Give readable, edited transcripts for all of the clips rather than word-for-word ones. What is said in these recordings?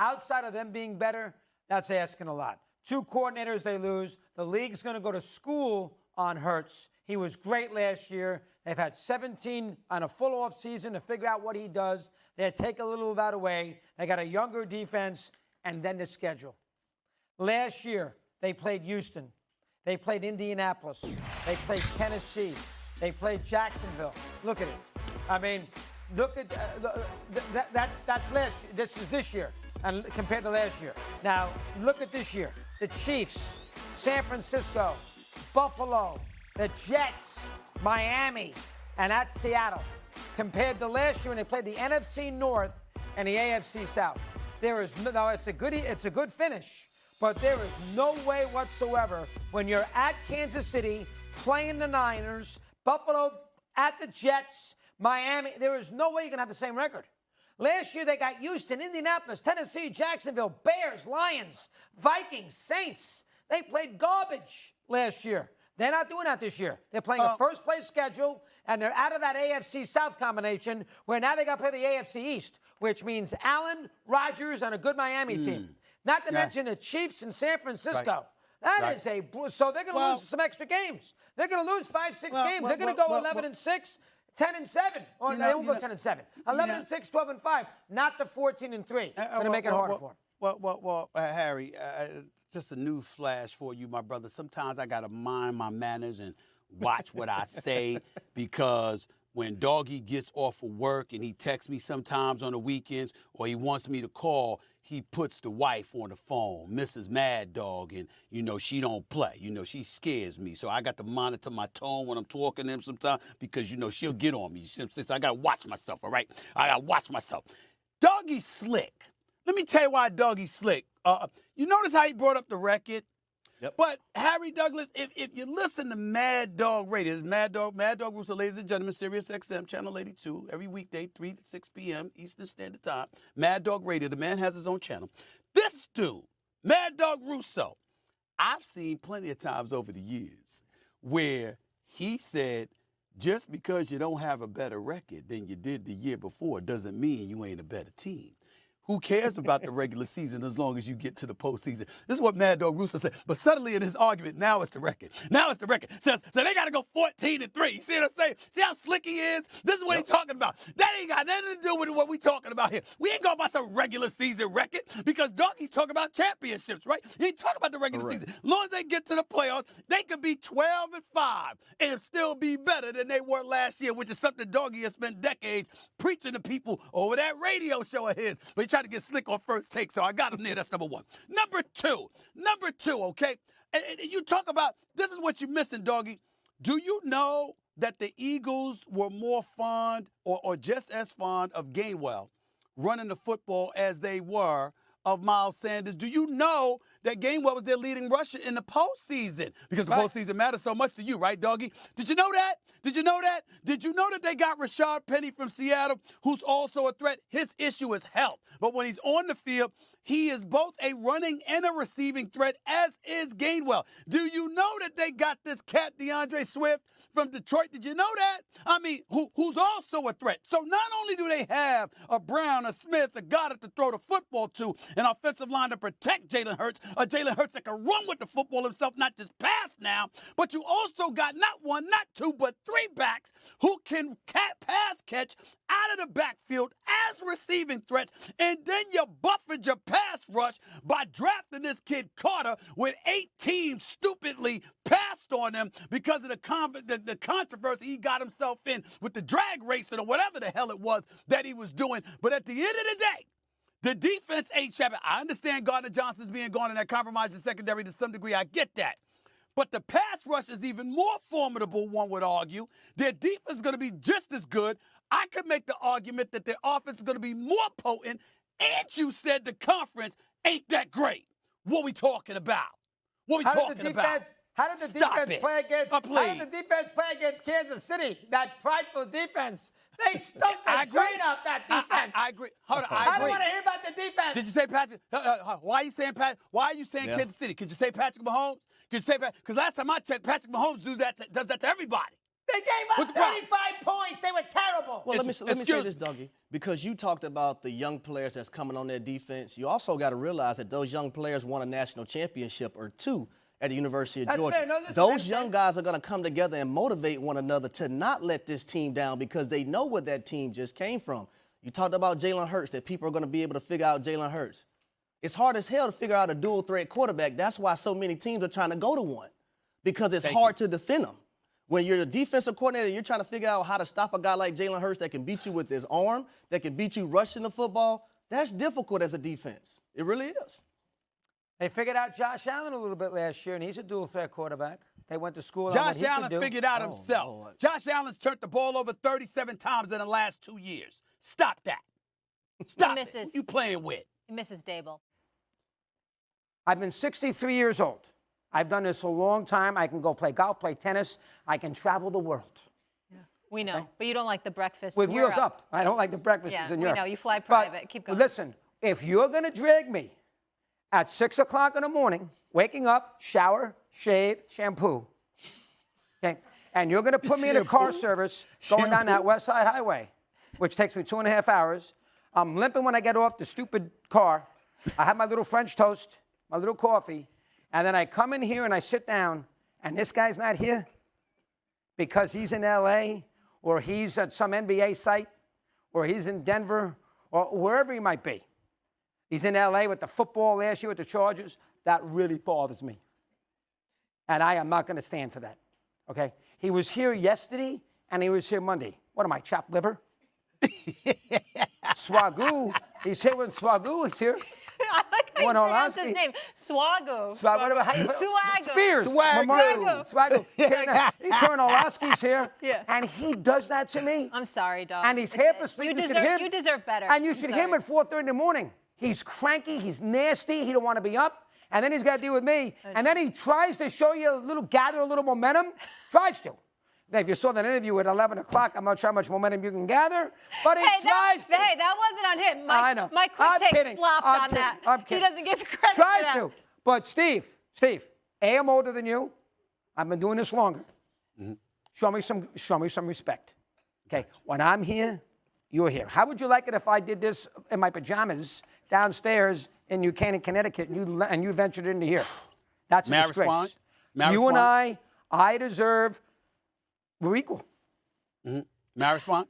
outside of them being better, that's asking a lot. 2 coordinators they lose. The league's going to go to school on Hurts. He was great last year. They've had 17 on a full off season to figure out what he does. They take a little of that away. They got a younger defense, and then the schedule. Last year, they played Houston. They played Indianapolis. They played Tennessee. They played Jacksonville. Look at it. I mean, look at that's last year. This is this year, and compared to last year. Now look at this year: the Chiefs, San Francisco, Buffalo, the Jets, Miami, and that's Seattle. Compared to last year when they played the NFC North and the AFC South, there is no. It's a good finish, but there is no way whatsoever when you're at Kansas City playing the Niners, Buffalo at the Jets, Miami. There is no way you can have the same record. Last year they got Houston, Indianapolis, Tennessee, Jacksonville, Bears, Lions, Vikings, Saints. They played garbage last year. They're not doing that this year. They're playing a first-place schedule, and they're out of that AFC South combination where now they got to play the AFC East, which means Allen, Rodgers, and a good Miami team. Not to mention the Chiefs in San Francisco. That is so they're going to lose some extra games. They're going to lose 5, 6 games. They're going to go 11-6, 10-7, or they won't go 10-7. 11-6, 12-5, not the 14-3. Going to make it harder for them. Well, Harry, just a news flash for you, my brother. Sometimes I got to mind my manners and watch what I say because when Doggy gets off of work and he texts me sometimes on the weekends or he wants me to call, he puts the wife on the phone, Mrs. Mad Dog, and, she don't play. She scares me. So I got to monitor my tone when I'm talking to him sometimes because, she'll get on me. So I got to watch myself, all right? I got to watch myself. Doggy's slick. Let me tell you why Doggy's slick. You notice how he brought up the record? Yep. But, Harry Douglas, if you listen to Mad Dog Radio, it's Mad Dog Russo, ladies and gentlemen, Sirius XM, Channel 82, every weekday, 3 to 6 p.m. Eastern Standard Time. Mad Dog Radio, the man has his own channel. This dude, Mad Dog Russo, I've seen plenty of times over the years where he said, just because you don't have a better record than you did the year before doesn't mean you ain't a better team. Who cares about the regular season as long as you get to the postseason? This is what Mad Dog Russo said. But suddenly in his argument, now it's the record. So they got to go 14-3. You see what I'm saying? See how slick he is? This is what he's talking about. That ain't got nothing to do with what we talking about here. We ain't going about some regular season record because Doggy's talking about championships, right? He ain't talking about the regular season. As long as they get to the playoffs, they could be 12-5 and still be better than they were last year, which is something Doggy has spent decades preaching to people over that radio show of his. But he tried to get slick on First Take, so I got him there. That's number one. Number two, okay? And you talk about, this is what you're missing, Doggy. Do you know that the Eagles were more fond or just as fond of Gainwell running the football as they were of Miles Sanders? Do you know that Gainwell was their leading rusher in the postseason? Because the postseason matters so much to you, right, Doggy? Did you know that? Did you know that? Did you know that they got Rashard Penny from Seattle, who's also a threat? His issue is health. But when he's on the field, he is both a running and a receiving threat, as is Gainwell. Do you know that they got this cat, DeAndre Swift, from Detroit? Did you know that? I mean, who's also a threat. So not only do they have a Brown, a Smith, a Goddard to throw the football to, an offensive line to protect Jalen Hurts, a Jalen Hurts that can run with the football himself, not just pass now, but you also got not one, not two, but 3 backs who can pass catch out of the backfield as receiving threats, and then you buffered your pass rush by drafting this kid Carter when 8 teams stupidly passed on him because of the controversy he got himself in with the drag racing or whatever the hell it was that he was doing. But at the end of the day, the defense ain't shabby. I understand Gardner Johnson's being gone and that compromised the secondary to some degree. I get that. But the pass rush is even more formidable, one would argue. Their defense is going to be just as good. I could make the argument that their offense is going to be more potent. And you said the conference ain't that great. What we talking about? What we talking about? How did the defense play against? How did the defense play against Kansas City? That prideful defense. They stunk the drain out that defense. I agree. Hold on, I agree. I don't want to hear about the defense. Did you say Patrick? Why are you saying Pat? Why are you saying Kansas City? Could you say Patrick Mahomes? Could you say Because last time I checked, Patrick Mahomes does that to everybody. They gave up What's the problem? 35 points. They were terrible. Well, let me say excuse- this, Dougie, because you talked about the young players that's coming on their defense. You also got to realize that those young players won a national championship or two at the University of That's Georgia. fair. No, listen, Those that's young fair. guys are going to come together and motivate one another to not let this team down because they know where that team just came from. You talked about Jalen Hurts, that people are going to be able to figure out Jalen Hurts. It's hard as hell to figure out a dual-threat quarterback. That's why so many teams are trying to go to one, because it's hard to defend them. When you're a defensive coordinator, you're trying to figure out how to stop a guy like Jalen Hurts that can beat you with his arm, that can beat you rushing the football. That's difficult as a defense. It really is. They figured out Josh Allen a little bit last year, and he's a dual-threat quarterback. They went to school on what Josh he Allen could do. figured out himself. Lord. Josh Allen's turned the ball over 37 times in the last 2 years. Stop that. Stop it. misses. Who you playing with? Mrs. Dable. I've been 63 years old. I've done this a long time. I can go play golf, play tennis. I can travel the world. We know, but you don't like the breakfast With in wheels Europe. up. I don't like the breakfasts Yeah, in we Europe. know. You fly But private. Keep going. Listen, if you're going to drag me at 6 o'clock in the morning, waking up, shower, shave, shampoo, okay, and you're going to put me in a car service going down that West Side Highway, which takes me 2.5 hours. I'm limping when I get off the stupid car. I have my little French toast, my little coffee, and then I come in here and I sit down, and this guy's not here because he's in L.A., or he's at some NBA site, or he's in Denver, or wherever he might be. He's in L.A. with the football last year with the Chargers. That really bothers me. And I am not going to stand for that, okay? He was here yesterday, and he was here Monday. What am I, chopped liver? Swagoo. He's here with Swagoo. He's here. I like how you One pronounce his Olaski. name. Swago. Whatever, how you- Swagoo. Spears. Swagoo. Memorial. Swagoo. He's hearing Olaski's here. Yeah. And he does that to me. I'm sorry, dog. And he's half asleep. You should deserve, hear him. you deserve better. And you I'm should hear him sorry. at 4:30 in the morning. He's cranky. He's nasty. He don't want to be up. And then he's got to deal with me. And then he tries to show you gather a little momentum. Tries to. Now, if you saw that interview at 11 o'clock, I'm not sure how much momentum you can gather, but he tries to. Hey, that wasn't on him. I know. My quick I'm take kidding. flopped I'm on kidding. that. I'm He kidding. doesn't get the credit Try for that. to. But Steve, A, I'm older than you. I've been doing this longer. Show me some respect. Okay, when I'm here, you're here. How would you like it if I did this in my pajamas downstairs in New Canaan, Connecticut, and you ventured into here? That's a May I disgrace. respond? May I You and respond? I deserve. We're equal. May I respond?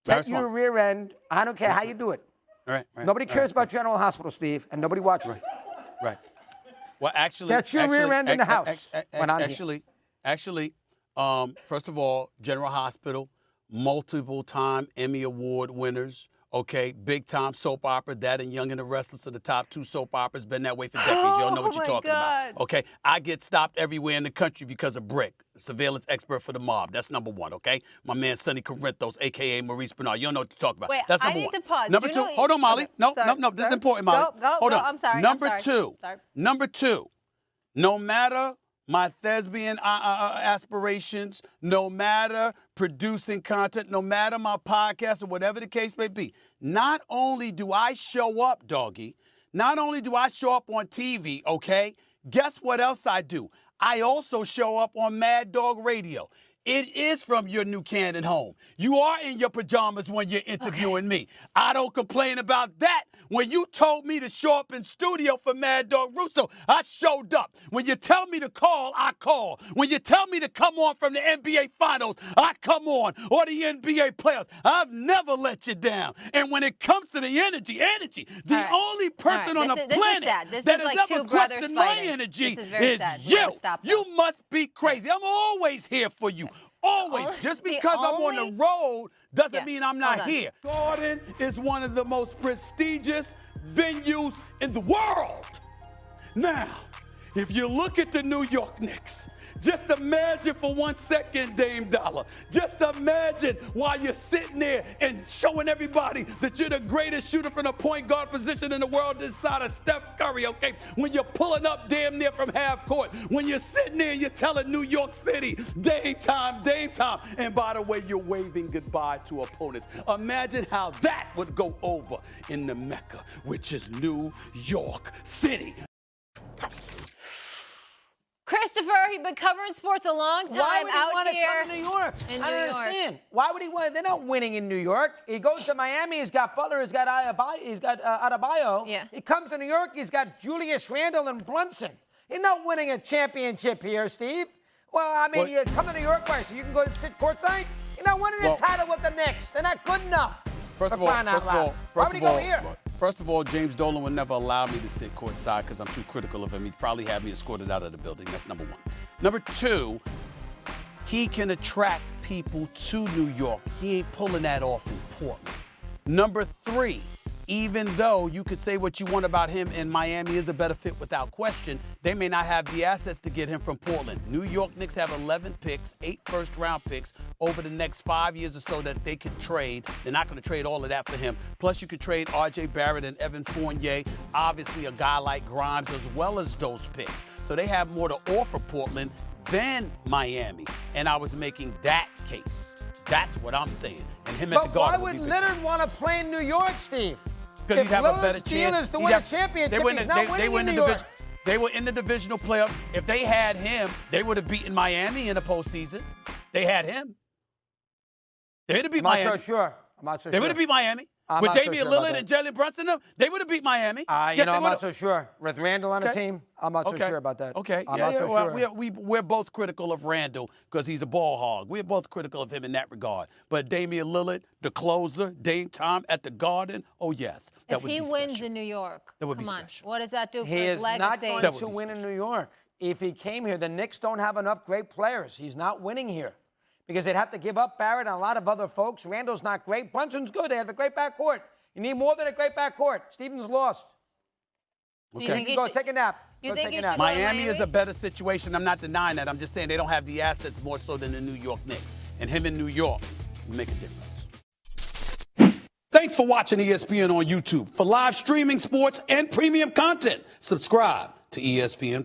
May I Get your respond? rear end. I don't care how you do it. All right, right, Nobody all cares right, about General Hospital, Steve, and nobody watches. Right. Well, actually, That's your rear end in the house when I'm here. actually, first of all, General Hospital, multiple-time Emmy Award winners. Okay, big-time soap opera. That and Young and the Restless are the top 2 soap operas. Been that way for decades. You don't know what Oh, you're my talking God. about. Okay, I get stopped everywhere in the country because of Brick, surveillance expert for the mob. That's number 1. Okay, my man Sonny Corinthos, aka Maurice Bernard. You don't know what you're talking about. Wait, That's I number need 1. to pause. Number You 2. know- Hold on, Molly. Okay, No, sorry, no. This is sorry. important, Molly. Go, Hold on. I'm sorry. Number I'm sorry. 2. Sorry. Number 2. No matter my thespian aspirations, no matter producing content, no matter my podcast or whatever the case may be, not only do I show up, doggy, not only do I show up on TV, okay, guess what else I do? I also show up on Mad Dog Radio. It is from your New Canaan home. You are in your pajamas when you're interviewing me. I don't complain about that. When you told me to show up in studio for Mad Dog Russo, I showed up. When you tell me to call, I call. When you tell me to come on from the NBA Finals, I come on. Or the NBA playoffs. I've never let you down. And when it comes to the energy, the All right. only person All on right. the This is planet sad. This that is has like ever two brothers questioned my fighting. energy This is very sad. We you. gotta stop You that. must be crazy. I'm always here for you. Always. Just the because I'm on only- the road doesn't Yeah, mean I'm hold not on. here. Garden is one of the most prestigious venues in the world. Now, if you look at the New York Knicks, just imagine for 1 second, Dame Dollar. Just imagine while you're sitting there and showing everybody that you're the greatest shooter from the point guard position in the world this side of Steph Curry, okay? When you're pulling up damn near from half court. When you're sitting there and you're telling New York City, Dame time, Dame time. And by the way, you're waving goodbye to opponents. Imagine how that would go over in the Mecca, which is New York City. Chris Christopher. He's been covering sports a long time. Why would he out want to here come to New York? in I New don't York. understand. Why would he want? They're not winning in New York. He goes to Miami. He's got Butler. He's got Adebayo. Yeah. He comes to New York. He's got Julius Randle and Brunson. He's not winning a championship here, Steve. Well, I mean, you come to New York, right? So you can go sit courtside. You're not winning a title with the Knicks. They're not good enough. First of all, Why would he go here? First of all, James Dolan would never allow me to sit courtside because I'm too critical of him. He'd probably have me escorted out of the building. That's number one. Number two, he can attract people to New York. He ain't pulling that off in Portland. Number three, even though you could say what you want about him and Miami is a better fit without question, they may not have the assets to get him from Portland. New York Knicks have 11 picks, 8 first-round picks over the next 5 years or so that they could trade. They're not going to trade all of that for him. Plus, you could trade R.J. Barrett and Evan Fournier, obviously a guy like Grimes, as well as those picks. So they have more to offer Portland than Miami. And I was making that case. That's what I'm saying. And him at the But Garden why would would be Leonard want to play in New York, Steve? because If he'd have a Lillard's better deal chance. is to win a championship, he's not winning in New York. They were in the divisional playoff. If they had him, they would have beaten Miami in the postseason. They had him. They would have beat Miami. I'm not so sure. They would have beat Miami. I'm With not so Damian sure about Lillard that. and Jalen Brunson, they would have beat Miami. I'm not so sure. With Randall on the team, I'm not so sure about that. Okay. I'm not so sure. We're both critical of Randall because he's a ball hog. We're both critical of him in that regard. But Damian Lillard, the closer, Dame Time at the Garden, oh, yes. That If would he be wins special. in New York, That would be come on, special. what does that do for He his is legacy? not That going would to be win in special. New York. If he came here, the Knicks don't have enough great players. He's not winning here because they'd have to give up Barrett and a lot of other folks. Randall's not great. Brunson's good. They have a great backcourt. You need more than a great backcourt. Stevens lost. You Okay. think You he go should- take a nap. you Go think take he a should nap. go- Miami is Miami? a better situation. I'm not denying that. I'm just saying they don't have the assets more so than the New York Knicks. And him in New York will make a difference. Thanks for watching ESPN on YouTube. For live streaming sports and premium content, subscribe to ESPN+.